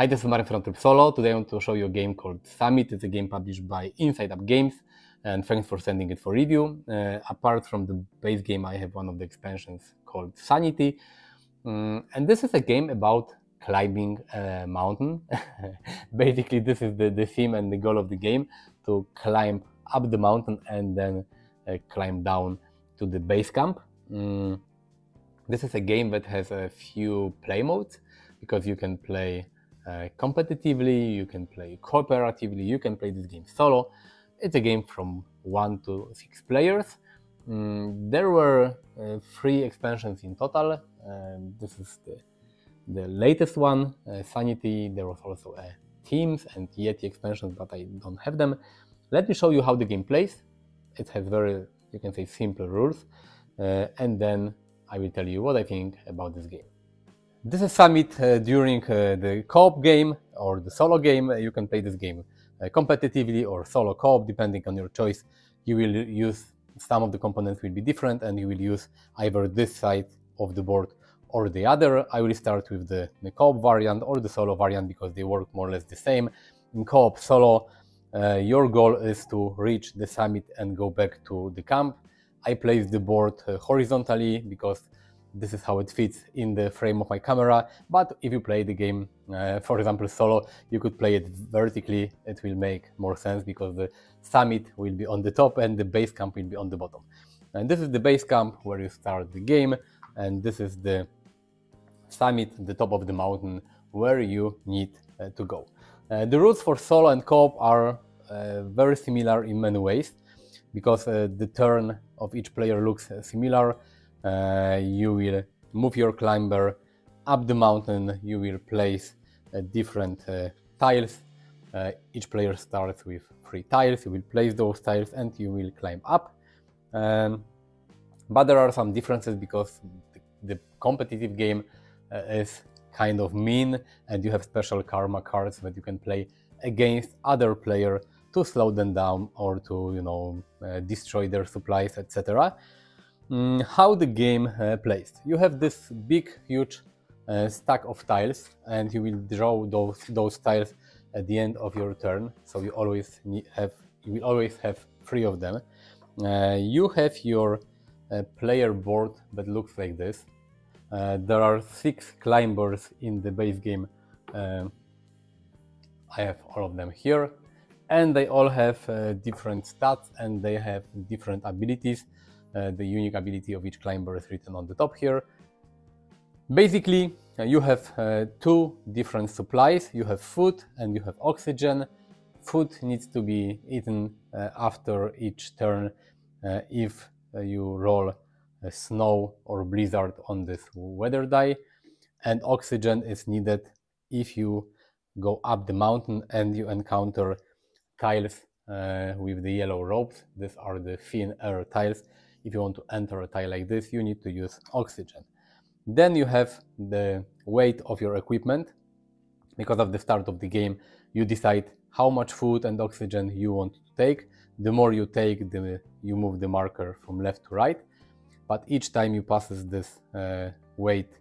Hi, this is Martin from Tryb Solo. Today I want to show you a game called Summit. It's a game published by Inside Up Games, and thanks for sending it for review. Apart from the base game, I have one of the expansions called Sanity. And this is a game about climbing a mountain. Basically, this is the theme and the goal of the game, to climb up the mountain and then climb down to the base camp. This is a game that has a few play modes, because you can play competitively, you can play cooperatively, you can play this game solo. It's a game from 1 to 6 players. There were 3 expansions in total. This is the latest one, Sanity. There was also a Teams and Yeti expansions, but I don't have them. Let me show you how the game plays. It has very, you can say, simple rules, and then I will tell you what I think about this game. This is Summit during the co-op game or the solo game. You can play this game competitively or solo co-op, depending on your choice. You will use, some of the components will be different, and you will use either this side of the board or the other. I will start with the co-op variant or the solo variant, because they work more or less the same. In co-op solo, your goal is to reach the summit and go back to the camp. I place the board horizontally, because this is how it fits in the frame of my camera. But if you play the game, for example solo, you could play it vertically. It will make more sense, because the summit will be on the top and the base camp will be on the bottom. And this is the base camp where you start the game, and this is the summit, the top of the mountain, where you need to go. The rules for solo and co-op are very similar in many ways, because the turn of each player looks similar. You will move your climber up the mountain, you will place different tiles. Each player starts with 3 tiles, you will place those tiles and you will climb up. But there are some differences, because the competitive game is kind of mean, and you have special karma cards that you can play against other players to slow them down or to destroy their supplies, etc. How the game plays: you have this big, huge stack of tiles, and you will draw those tiles at the end of your turn. So you will always have 3 of them. You have your player board that looks like this. There are 6 climbers in the base game. I have all of them here, and they all have different stats, and they have different abilities. The unique ability of each climber is written on the top here. Basically, you have 2 different supplies. You have food and you have oxygen. Food needs to be eaten after each turn if you roll a snow or blizzard on this weather die, and oxygen is needed if you go up the mountain and you encounter tiles with the yellow ropes. These are the thin air tiles. If you want to enter a tile like this, you need to use oxygen. Then you have the weight of your equipment. Because of the start of the game, you decide how much food and oxygen you want to take. The more you take, you move the marker from left to right. But each time you pass this weight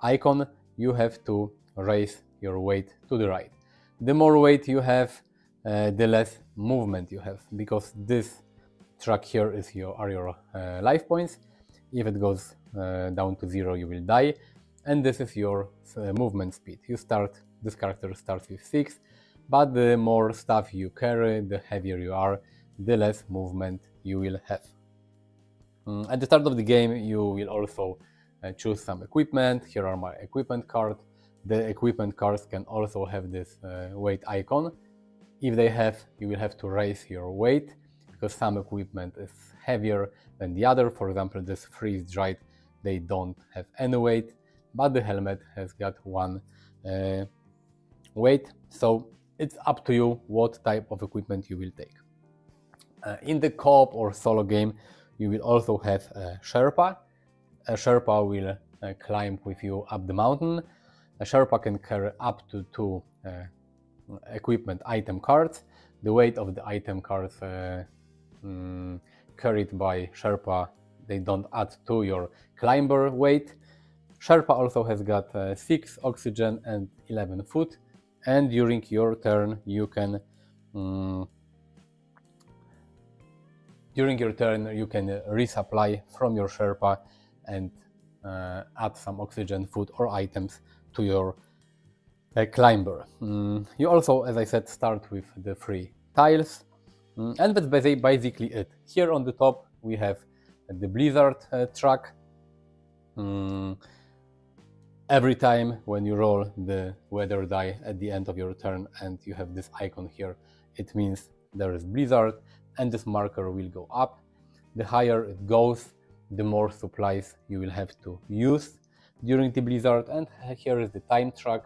icon, you have to raise your weight to the right. The more weight you have, the less movement you have, because this track here are your life points. If it goes down to 0, you will die, and this is your movement speed. This character starts with 6, but the more stuff you carry, the heavier you are, the less movement you will have. At the start of the game, you will also choose some equipment. Here are my equipment cards. The equipment cards can also have this weight icon. If they have, you will have to raise your weight, because some equipment is heavier than the other. For example, this freeze-dried, they don't have any weight, but the helmet has got 1 weight. So it's up to you what type of equipment you will take. In the co-op or solo game, you will also have a Sherpa. A Sherpa will climb with you up the mountain. A Sherpa can carry up to 2 equipment item cards. The weight of the item cards carried by Sherpa, they don't add to your climber weight. Sherpa also has got 6 oxygen and 11 food. and during your turn you can resupply from your Sherpa and add some oxygen, food or items to your climber. You also, as I said, start with the 3 tiles, and that's basically it. Here on the top we have the blizzard track. Every time when you roll the weather die at the end of your turn and you have this icon here, it means there is blizzard, and this marker will go up. The higher it goes, the more supplies you will have to use during the blizzard. And here is the time track.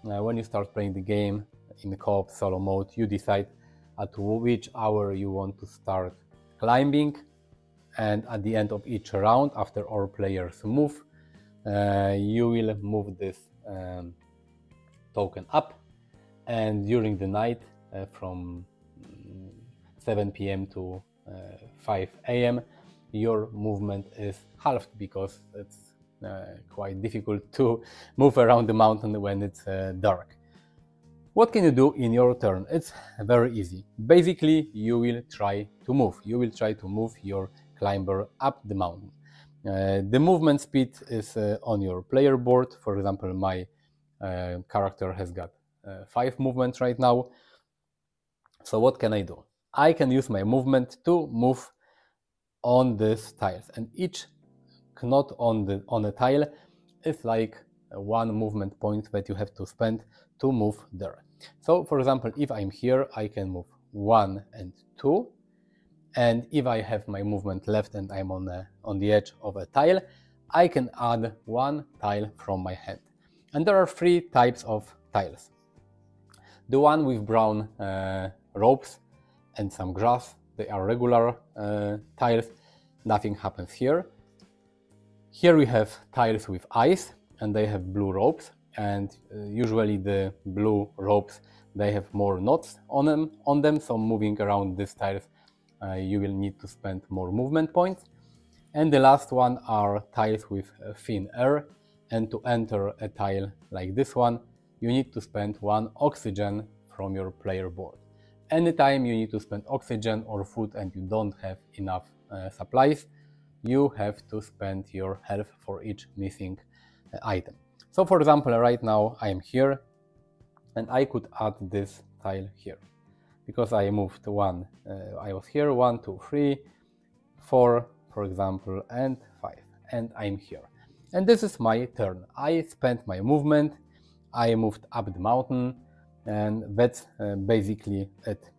When you start playing the game in the co-op solo mode, you decide at which hour you want to start climbing, and at the end of each round, after all players move, you will move this token up, and during the night from 7 p.m. to 5 a.m. your movement is halved, because it's quite difficult to move around the mountain when it's dark. What can you do in your turn? It's very easy. Basically, you will try to move. You will try to move your climber up the mountain. The movement speed is on your player board. For example, my character has got 5 movements right now. So what can I do? I can use my movement to move on these tiles, and each knot on a tile is like 1 movement point that you have to spend to move there. So for example, if I'm here, I can move 1 and 2, and if I have my movement left and I'm on the edge of a tile, I can add 1 tile from my hand. And there are 3 types of tiles. The one with brown ropes and some grass, they are regular tiles, nothing happens here. Here we have tiles with ice, and they have blue ropes, and usually the blue ropes, they have more knots on them, so moving around these tiles you will need to spend more movement points. And the last one are tiles with thin air, and to enter a tile like this one, you need to spend 1 oxygen from your player board. Anytime you need to spend oxygen or food and you don't have enough supplies, you have to spend your health for each missing item. So for example, right now I am here, and I could add this tile here, because I moved 1, I was here 1, 2, 3, 4, for example, and 5, and I'm here. And this is my turn. I spent my movement, I moved up the mountain, and that's basically it.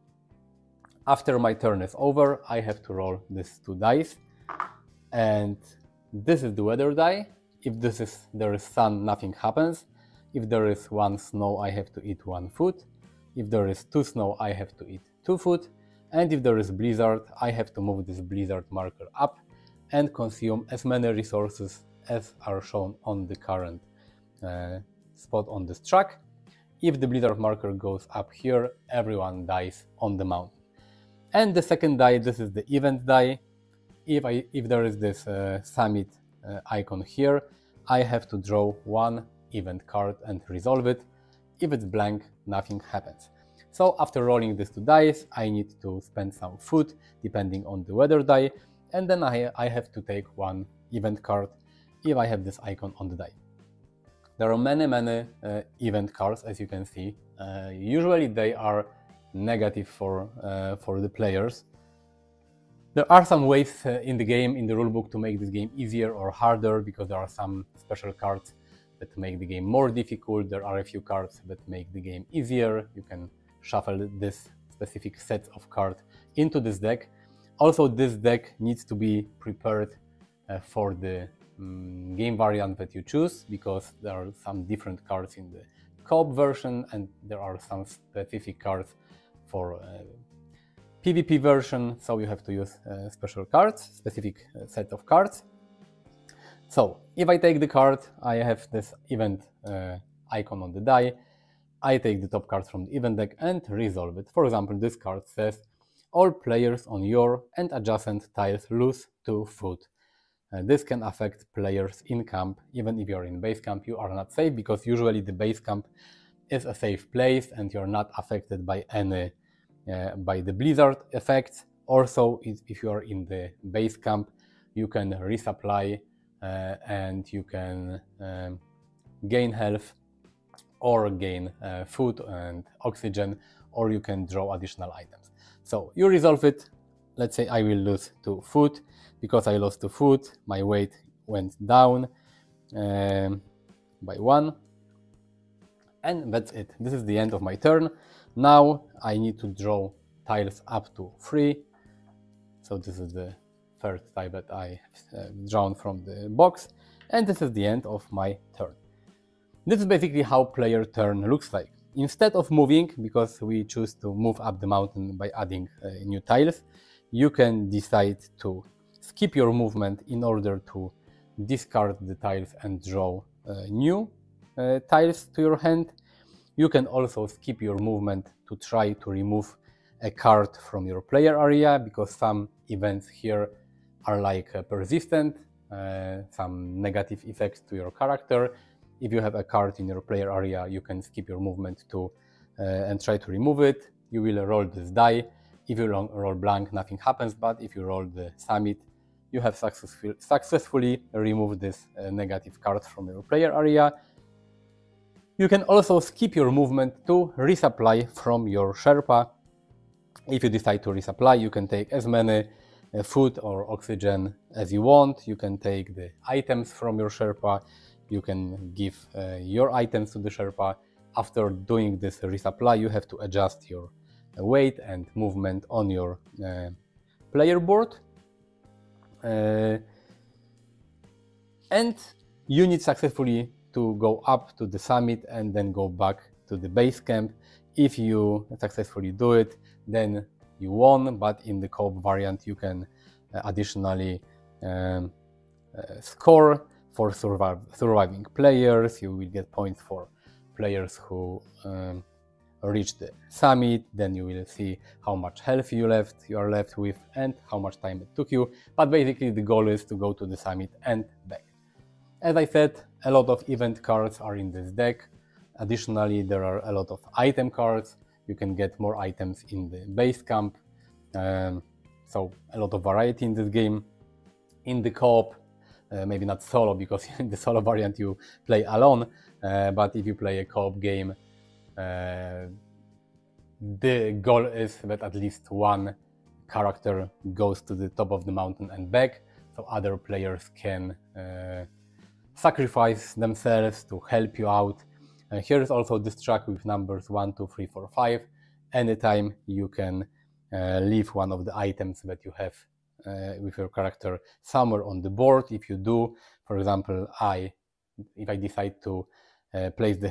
After my turn is over, I have to roll these 2 dice, and this is the weather die. If there is sun, nothing happens. If there is 1 snow, I have to eat 1 food. If there is 2 snow, I have to eat 2 food. And if there is blizzard, I have to move this blizzard marker up and consume as many resources as are shown on the current spot on this track. If the blizzard marker goes up here, everyone dies on the mountain. And the second die, this is the event die. If there is this summit icon here, I have to draw 1 event card and resolve it. If it's blank, nothing happens. So after rolling these 2 dice, I need to spend some food depending on the weather die, and then I have to take 1 event card if I have this icon on the die. There are many event cards, as you can see. Usually they are negative for the players. There are some ways in the game, in the rulebook, to make this game easier or harder, because there are some special cards that make the game more difficult. There are a few cards that make the game easier. You can shuffle this specific set of cards into this deck. Also, this deck needs to be prepared for the game variant that you choose, because there are some different cards in the co-op version, and there are some specific cards for PvP version, so you have to use special cards, specific set of cards. So if I take the card, I have this event icon on the die. I take the top card from the event deck and resolve it. For example, this card says all players on your and adjacent tiles lose 2 food. This can affect players in camp. Even if you're in base camp, you are not safe, because usually the base camp is a safe place and you're not affected by any by the blizzard effects. Also, if you are in the base camp, you can resupply and you can gain health or gain food and oxygen, or you can draw additional items. So you resolve it. Let's say I will lose 2 food. Because I lost 2 food, my weight went down by 1. And that's it. This is the end of my turn. Now I need to draw tiles up to 3. So this is the third tile that I have drawn from the box. And this is the end of my turn. This is basically how player turn looks like. Instead of moving, because we choose to move up the mountain by adding new tiles, you can decide to skip your movement in order to discard the tiles and draw new tiles to your hand. You can also skip your movement to try to remove a card from your player area, because some events here are like persistent, some negative effects to your character. If you have a card in your player area, you can skip your movement to and try to remove it. You will roll this die. If you roll blank, nothing happens, but if you roll the summit, you have successfully removed this negative card from your player area. You can also skip your movement to resupply from your Sherpa. If you decide to resupply, you can take as many food or oxygen as you want. You can take the items from your Sherpa. You can give your items to the Sherpa. After doing this resupply, you have to adjust your weight and movement on your player board. And you need successfully to go up to the summit and then go back to the base camp. If you successfully do it, then you won, but in the co-op variant you can additionally score for surviving players. You will get points for players who reach the summit. Then you will see how much health you are left with and how much time it took you. But basically the goal is to go to the summit and back. As I said, a lot of event cards are in this deck. Additionally, there are a lot of item cards. You can get more items in the base camp. So a lot of variety in this game. In the co-op, maybe not solo, because in the solo variant you play alone, but if you play a co-op game, the goal is that at least one character goes to the top of the mountain and back, so other players can sacrifice themselves to help you out. Here is also this track with numbers 1, 2, 3, 4, 5. Anytime you can leave one of the items that you have with your character somewhere on the board. If you do, for example, if I decide to leave the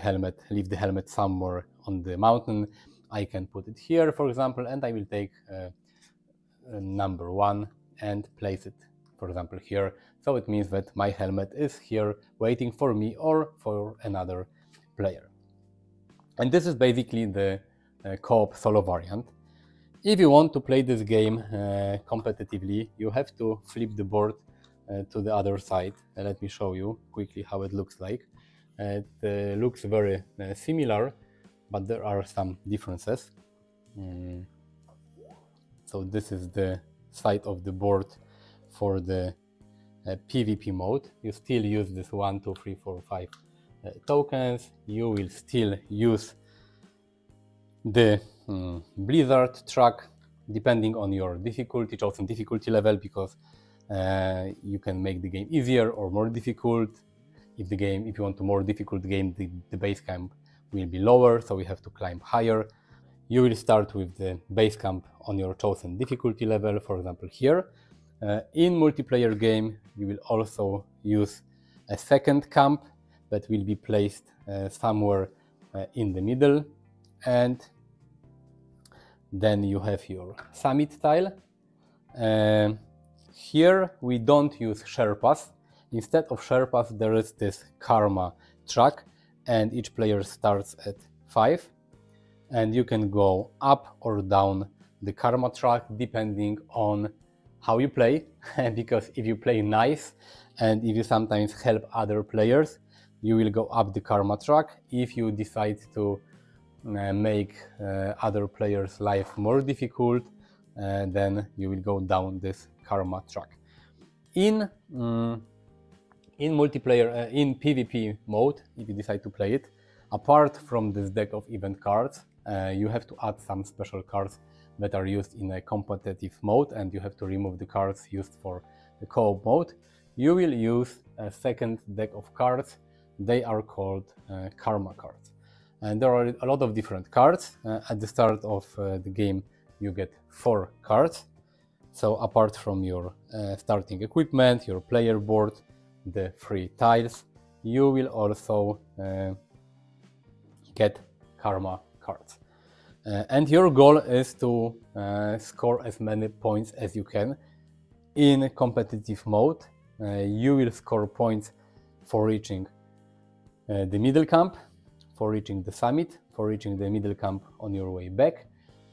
helmet somewhere on the mountain, I can put it here, for example, and I will take number 1 and place it, for example, here. So it means that my helmet is here waiting for me or for another player. And this is basically the co-op solo variant. If you want to play this game competitively, you have to flip the board to the other side. Let me show you quickly how it looks like. It looks very similar, but there are some differences. So this is the side of the board for the PvP mode. You still use this 1, 2, 3, 4, 5 tokens. You will still use the Blizzard track depending on your chosen difficulty level, because you can make the game easier or more difficult. If you want a more difficult game, the base camp will be lower, so we have to climb higher. You will start with the base camp on your chosen difficulty level, for example here. In multiplayer game, you will also use a second camp that will be placed somewhere in the middle, and then you have your summit tile. Here we don't use Sherpas. Instead of Sherpas, there is this karma track, and each player starts at 5, and you can go up or down the karma track depending on how you play. Because if you play nice and if you sometimes help other players, you will go up the karma track. If you decide to make other players' life more difficult, then you will go down this karma track. In multiplayer, in PvP mode, if you decide to play it, apart from this deck of event cards, you have to add some special cards that are used in a competitive mode, and you have to remove the cards used for the co-op mode. You will use a second deck of cards. They are called karma cards. And there are a lot of different cards. At the start of the game, you get 4 cards. So apart from your starting equipment, your player board, the 3 tiles, you will also get karma cards. And your goal is to score as many points as you can. In competitive mode, you will score points for reaching the middle camp, for reaching the summit, for reaching the middle camp on your way back,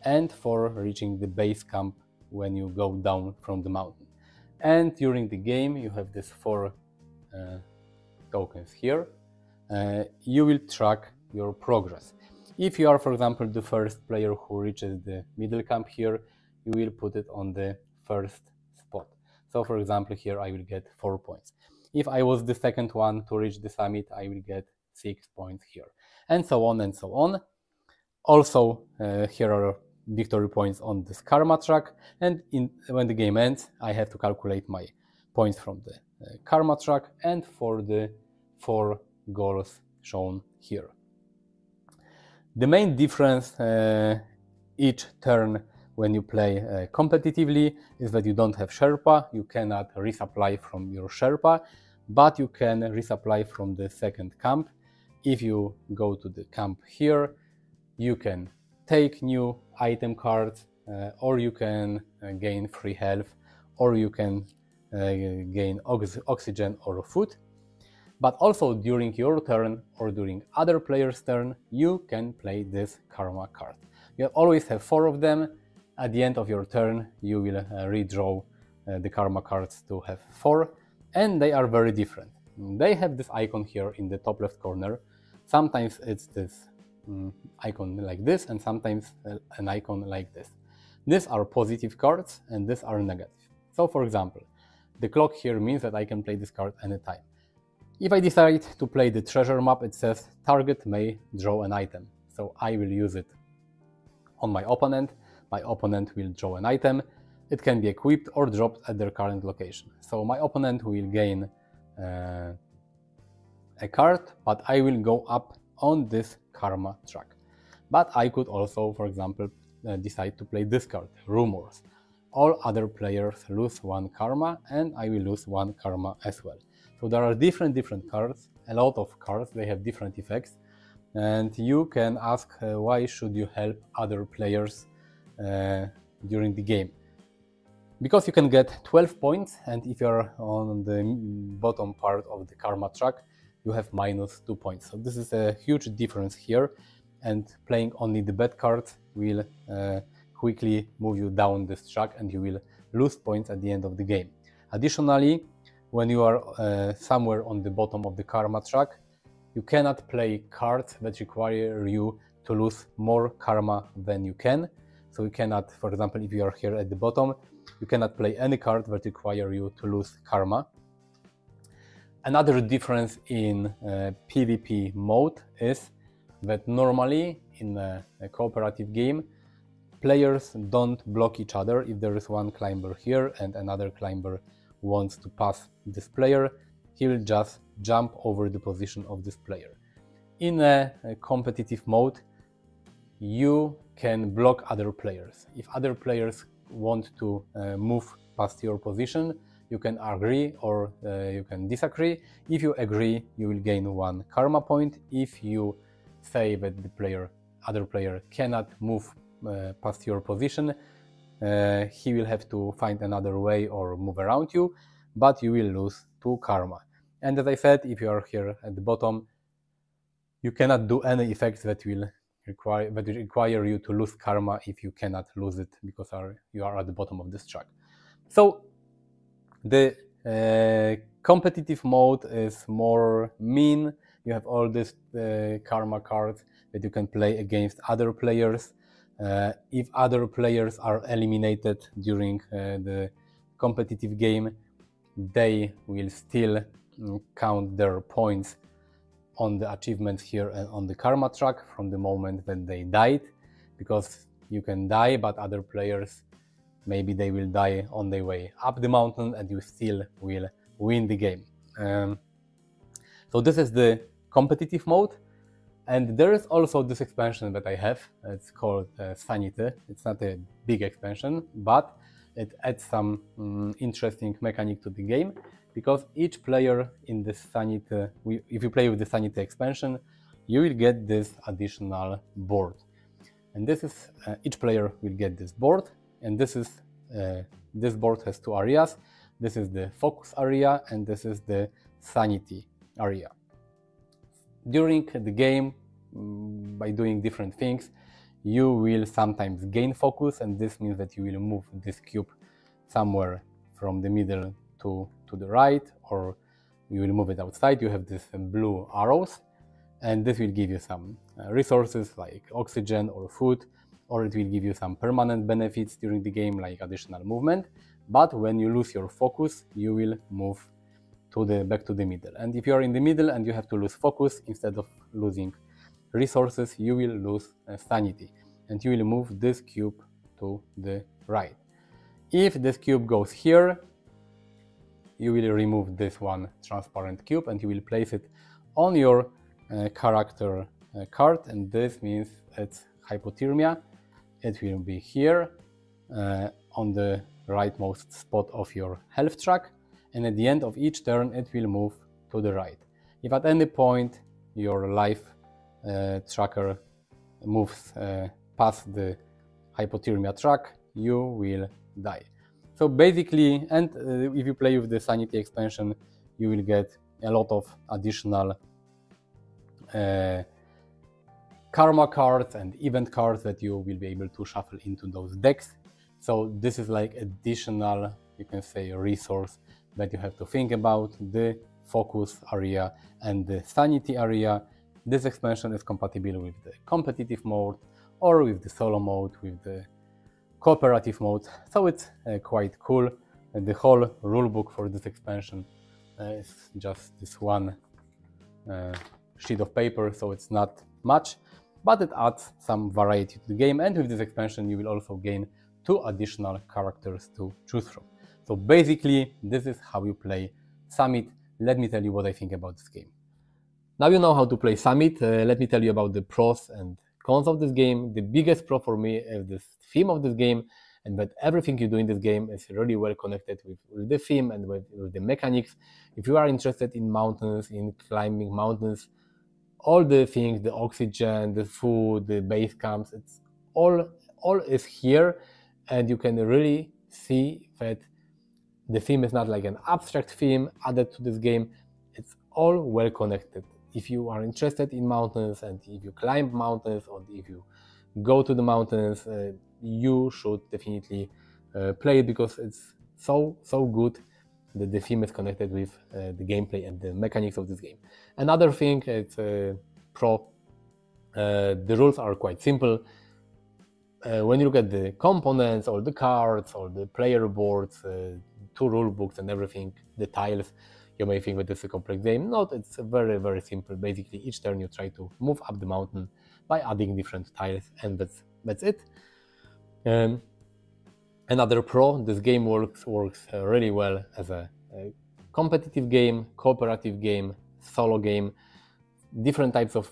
and for reaching the base camp when you go down from the mountain. And during the game, you have these 4 tokens here. You will track your progress. If you are, for example, the first player who reaches the middle camp here, you will put it on the first spot. So, for example, here I will get 4 points. If I was the second one to reach the summit, I will get 6 points here, and so on and so on. Also, here are victory points on this karma track, and when the game ends, I have to calculate my points from the karma track and for the 4 goals shown here. The main difference each turn when you play competitively is that you don't have Sherpa. You cannot resupply from your Sherpa, but you can resupply from the second camp. If you go to the camp here, you can take new item cards, or you can gain free health, or you can gain oxygen or food. But also during your turn or during other players' turn, you can play this karma card. You always have 4 of them. At the end of your turn, you will redraw the karma cards to have 4, and they are very different. They have this icon here in the top left corner. Sometimes it's this icon like this, and sometimes an icon like this. These are positive cards, and these are negative. So, for example, the clock here means that I can play this card anytime. If I decide to play the treasure map, it says target may draw an item. So I will use it on my opponent. My opponent will draw an item. It can be equipped or dropped at their current location. So my opponent will gain a card, but I will go up on this karma track. But I could also, for example, decide to play this card, Rumors. All other players lose 1 karma, and I will lose 1 karma as well. So there are different cards, a lot of cards, they have different effects, and you can ask why should you help other players during the game. Because you can get 12 points, and if you're on the bottom part of the karma track, you have -2 points. So this is a huge difference here, and playing only the bad cards will quickly move you down this track, and you will lose points at the end of the game. Additionally, when you are somewhere on the bottom of the karma track, you cannot play cards that require you to lose more karma than you can. So you cannot, for example, if you are here at the bottom, you cannot play any card that require you to lose karma. Another difference in PvP mode is that normally in a cooperative game, players don't block each other. If there is one climber here and another climber wants to pass this player, he will just jump over the position of this player. In a competitive mode, you can block other players. If other players want to move past your position, you can agree or you can disagree. If you agree, you will gain 1 karma point. If you say that the other player cannot move past your position, he will have to find another way or move around you, but you will lose 2 karma. And as I said, if you are here at the bottom, you cannot do any effects that will require you to lose karma if you cannot lose it because you are at the bottom of this track. So the competitive mode is more mean. You have all these karma cards that you can play against other players. If other players are eliminated during the competitive game, they will still count their points on the achievements here and on the karma track from the moment that they died, because you can die, but other players, maybe they will die on their way up the mountain and you still will win the game. So this is the competitive mode. And there is also this expansion that I have. It's called Sanity. It's not a big expansion, but it adds some interesting mechanic to the game, because each player in the Sanity, if you play with the Sanity expansion, you will get this additional board. And this is, each player will get this board, and this board has two areas. This is the focus area, and this is the Sanity area. During the game, by doing different things, you will sometimes gain focus, and this means that you will move this cube somewhere from the middle to the right, or you will move it outside. You have these blue arrows, and this will give you some resources like oxygen or food, or it will give you some permanent benefits during the game like additional movement. But when you lose your focus, you will move back to the middle. And if you are in the middle and you have to lose focus, instead of losing resources, you will lose sanity, and you will move this cube to the right. If this cube goes here, you will remove this one transparent cube and you will place it on your character card, and this means it's hypothermia. It will be here on the rightmost spot of your health track, and at the end of each turn it will move to the right. If at any point your life tracker moves past the hypothermia track, you will die. So basically, and if you play with the Sanity expansion, you will get a lot of additional karma cards and event cards that you will be able to shuffle into those decks. So this is like additional, you can say, resource that you have to think about, the focus area and the sanity area. This expansion is compatible with the competitive mode or with the solo mode, with the cooperative mode, so it's quite cool. And the whole rulebook for this expansion is just this one sheet of paper, so it's not much, but it adds some variety to the game. And with this expansion you will also gain 2 additional characters to choose from. So basically this is how you play Summit. Let me tell you what I think about this game. Now you know how to play Summit. Let me tell you about the pros and cons of this game. The biggest pro for me is the theme of this game, and that everything you do in this game is really well connected with the theme and with the mechanics. If you are interested in mountains, in climbing mountains, all the things, the oxygen, the food, the base camps, it's all is here, and you can really see that the theme is not like an abstract theme added to this game. It's all well connected. If you are interested in mountains, and if you climb mountains, or if you go to the mountains, you should definitely play it, because it's so good that the theme is connected with the gameplay and the mechanics of this game. Another thing, it's pro. The rules are quite simple. When you look at the components, or the cards, or the player boards, 2 rule books and everything, the tiles, you may think that it's a complex game. No, it's very simple. Basically, each turn you try to move up the mountain by adding different tiles, and that's it. Another pro, this game works really well as a competitive game, cooperative game, solo game, different types of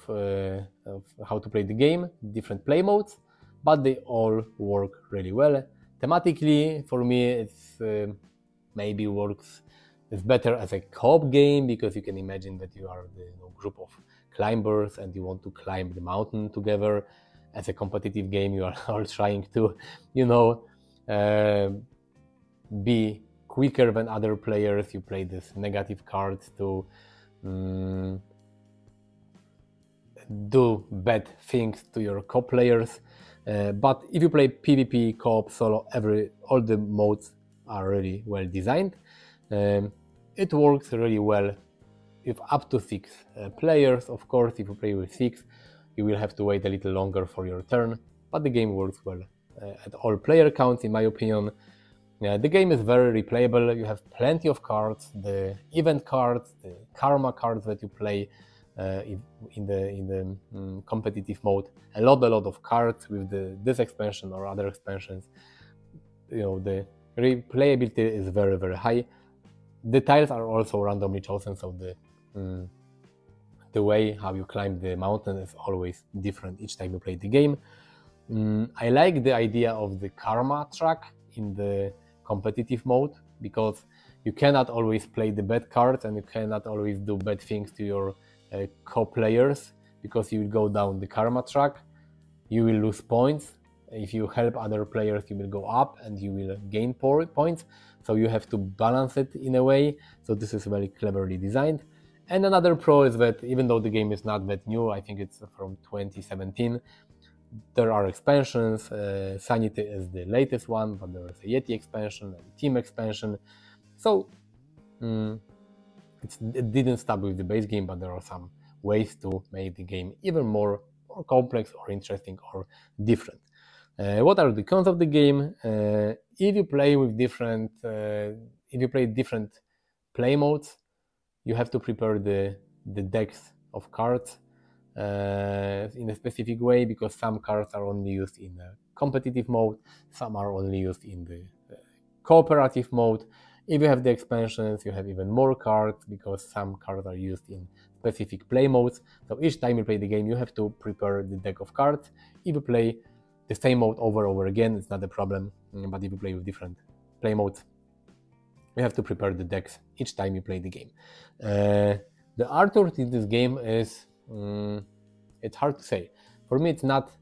how to play the game, different play modes, but they all work really well. Thematically, for me, it's maybe works. It's better as a co-op game, because you can imagine that you are the group of climbers and you want to climb the mountain together. As a competitive game, you are all trying to, be quicker than other players. You play these negative cards to do bad things to your co-players. But if you play PvP, co-op, solo, all the modes are really well designed. It works really well with up to 6 players. Of course, if you play with 6, you will have to wait a little longer for your turn, but the game works well at all player counts, in my opinion. The game is very replayable. You have plenty of cards, the event cards, the karma cards that you play in the competitive mode. A lot of cards with this expansion or other expansions. The replayability is very high. The tiles are also randomly chosen, so the way how you climb the mountain is always different each time you play the game. I like the idea of the karma track in the competitive mode, because you cannot always play the bad cards and you cannot always do bad things to your co-players, because you will go down the karma track, you will lose points. If you help other players, you will go up and you will gain points, so you have to balance it in a way. So this is very cleverly designed. And another pro is that even though the game is not that new, I think it's from 2017, there are expansions. Sanity is the latest one, but there is a Yeti expansion and Team expansion. So it didn't stop with the base game, but there are some ways to make the game even more complex or interesting or different. What are the cons of the game? If you play different play modes, you have to prepare the decks of cards in a specific way, because some cards are only used in the competitive mode, some are only used in the cooperative mode. If you have the expansions, you have even more cards, because some cards are used in specific play modes. So each time you play the game, you have to prepare the deck of cards. If you play the same mode over again, it's not a problem, but if you play with different play modes, you have to prepare the decks each time you play the game. The artwork in this game is, it's hard to say. For me, it's not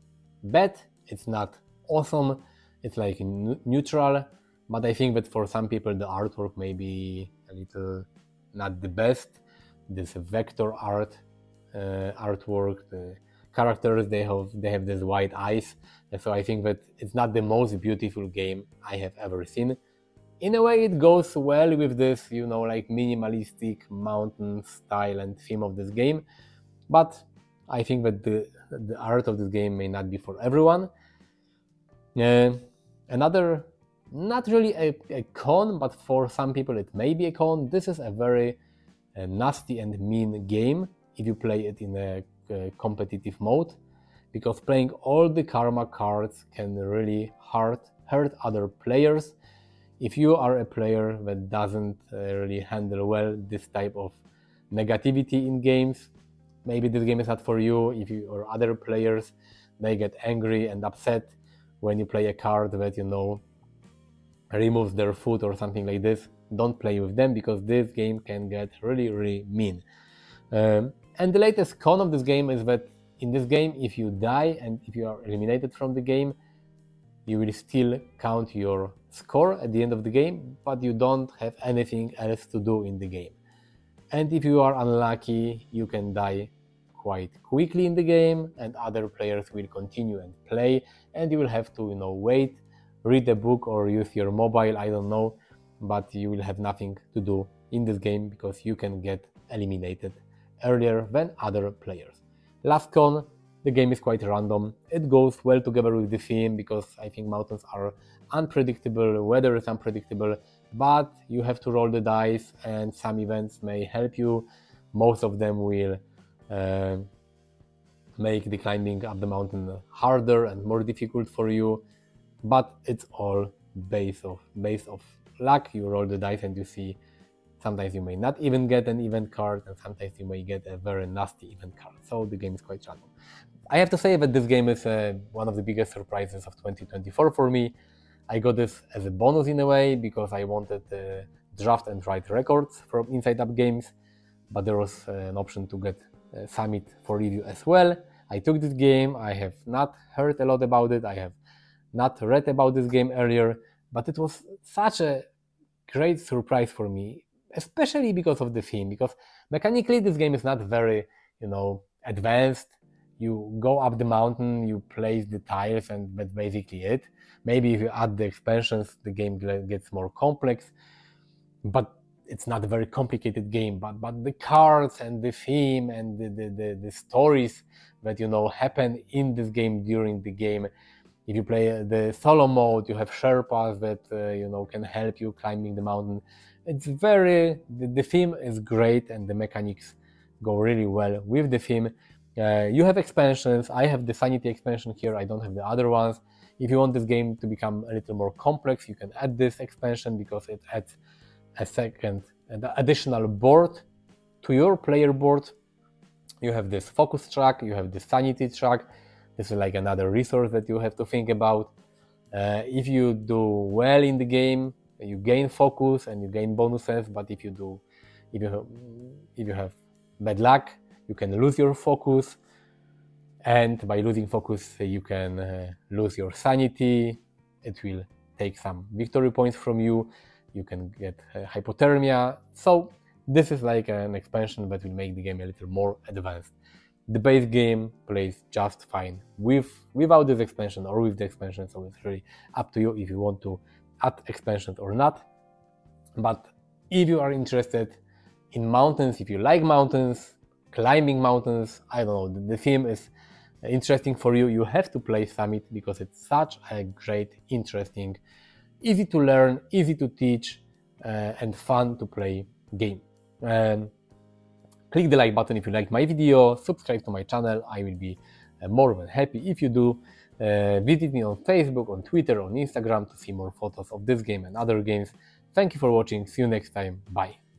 bad, it's not awesome, it's like neutral, but I think that for some people the artwork may be a little not the best. This vector artwork, the characters, they have these white eyes, and so I think that it's not the most beautiful game I have ever seen. In a way, it goes well with this, like minimalistic mountain style and theme of this game, but I think that the art of this game may not be for everyone. Another, not really a con, but for some people it may be a con. This is a very nasty and mean game if you play it in a competitive mode, because playing all the karma cards can really hurt other players. If you are a player that doesn't really handle well this type of negativity in games, maybe this game is not for you. If you or other players, they get angry and upset when you play a card that removes their foot or something like this, don't play with them, because this game can get really mean. And the latest con of this game is that in this game, if you die and if you are eliminated from the game, you will still count your score at the end of the game, but you don't have anything else to do in the game. And if you are unlucky, you can die quite quickly in the game, and other players will continue and play, and you will have to wait, read a book or use your mobile, I don't know, but you will have nothing to do in this game because you can get eliminated earlier than other players. Last con, the game is quite random. It goes well together with the theme, because I think mountains are unpredictable, weather is unpredictable, but you have to roll the dice and some events may help you. Most of them will make the climbing up the mountain harder and more difficult for you, but it's all based off luck. You roll the dice and you see, sometimes you may not even get an event card, and sometimes you may get a very nasty event card. So the game is quite random. I have to say that this game is one of the biggest surprises of 2024 for me. I got this as a bonus in a way, because I wanted to draft and write records from Inside Up Games, but there was an option to get Summit for review as well. I took this game, I have not heard a lot about it, I have not read about this game earlier, but it was such a great surprise for me, especially because of the theme, because mechanically this game is not very, advanced. You go up the mountain, you place the tiles, and that's basically it. Maybe if you add the expansions, the game gets more complex, but it's not a very complicated game, but the cards and the theme and the stories that happen in this game during the game. If you play the solo mode, you have Sherpas that can help you climbing the mountain. It's the theme is great, and the mechanics go really well with the theme. You have expansions. I have the Sanity expansion here. I don't have the other ones. If you want this game to become a little more complex, you can add this expansion because it adds an additional board to your player board. You have this focus track, you have the sanity track. This is like another resource that you have to think about. If you do well in the game, you gain focus and you gain bonuses, but if you have bad luck, you can lose your focus, and by losing focus you can lose your sanity. It will take some victory points from you. You can get hypothermia. So this is like an expansion that will make the game a little more advanced. The base game plays just fine without this expansion or with the expansion, so it's really up to you if you want to add expansions or not. But if you are interested in mountains, if you like mountains, climbing mountains, I don't know, the theme is interesting for you, you have to play Summit because it's such a great, interesting, easy to learn, easy to teach, and fun to play game. Click the like button if you liked my video, subscribe to my channel, I will be more than happy if you do. Visit me on Facebook, on Twitter, on Instagram to see more photos of this game and other games. Thank you for watching, see you next time, bye.